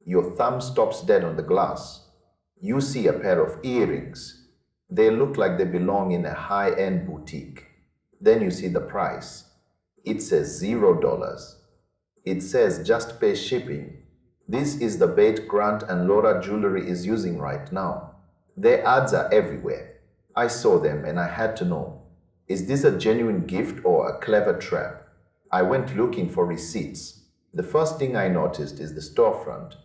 Your thumb stops dead on the glass. You see a pair of earrings. They look like they belong in a high-end boutique. Then you see the price. It says $0. It says just pay shipping. This is the bait Grant and Lora jewelry is using right now. Their ads are everywhere. I saw them and I had to know, is this a genuine gift or a clever trap? I went looking for receipts. The first thing I noticed is the storefront.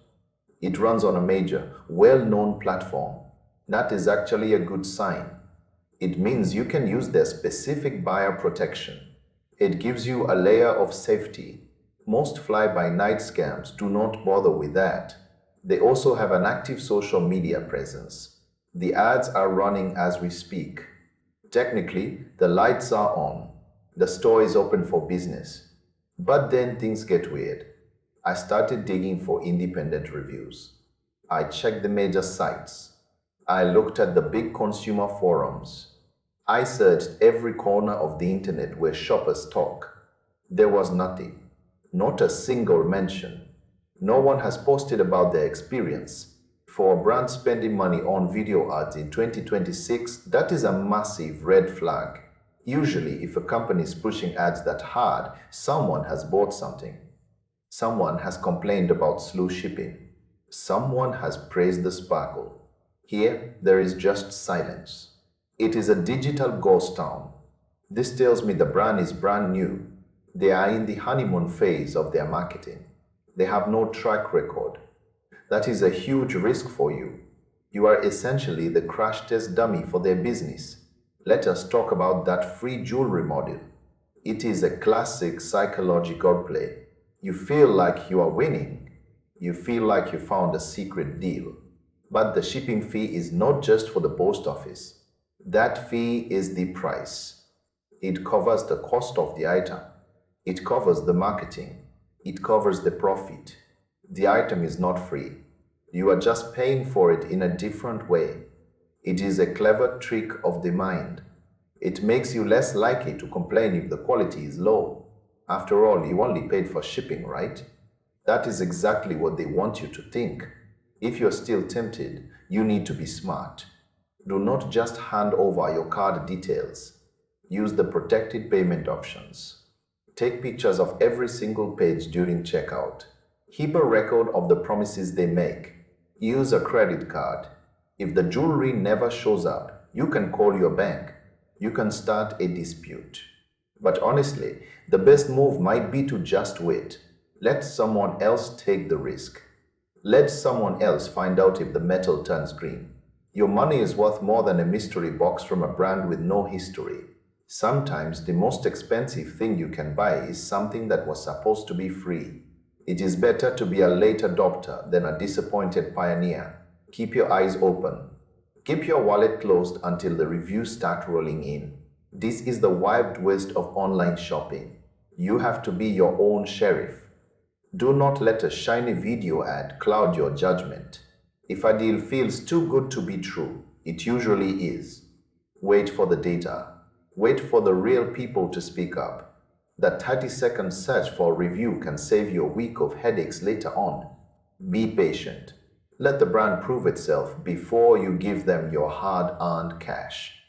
It runs on a major, well-known platform. That is actually a good sign. It means you can use their specific buyer protection. It gives you a layer of safety. Most fly-by-night scams do not bother with that. They also have an active social media presence. The ads are running as we speak. Technically, the lights are on. The store is open for business. But then things get weird. I started digging for independent reviews. I checked the major sites. I looked at the big consumer forums. I searched every corner of the internet where shoppers talk. There was nothing. Not a single mention. No one has posted about their experience. For a brand spending money on video ads in 2026, that is a massive red flag. Usually, if a company is pushing ads that hard, someone has bought something. Someone has complained about slow shipping. Someone has praised the sparkle. Here, there is just silence. It is a digital ghost town. This tells me the brand is brand new. They are in the honeymoon phase of their marketing. They have no track record. That is a huge risk for you. You are essentially the crash test dummy for their business. Let us talk about that free jewelry model. It is a classic psychological play. You feel like you are winning. You feel like you found a secret deal. But the shipping fee is not just for the post office. That fee is the price. It covers the cost of the item. It covers the marketing. It covers the profit. The item is not free. You are just paying for it in a different way. It is a clever trick of the mind. It makes you less likely to complain if the quality is low. After all, you only paid for shipping, right? That is exactly what they want you to think. If you're still tempted, you need to be smart. Do not just hand over your card details. Use the protected payment options. Take pictures of every single page during checkout. Keep a record of the promises they make. Use a credit card. If the jewelry never shows up, you can call your bank. You can start a dispute. But honestly, the best move might be to just wait. Let someone else take the risk. Let someone else find out if the metal turns green. Your money is worth more than a mystery box from a brand with no history. Sometimes the most expensive thing you can buy is something that was supposed to be free. It is better to be a late adopter than a disappointed pioneer. Keep your eyes open. Keep your wallet closed until the reviews start rolling in. This is the wild west of online shopping. You have to be your own sheriff. Do not let a shiny video ad cloud your judgment. If a deal feels too good to be true, it usually is. Wait for the data. Wait for the real people to speak up. That 30-second search for a review can save you a week of headaches later on. Be patient. Let the brand prove itself before you give them your hard-earned cash.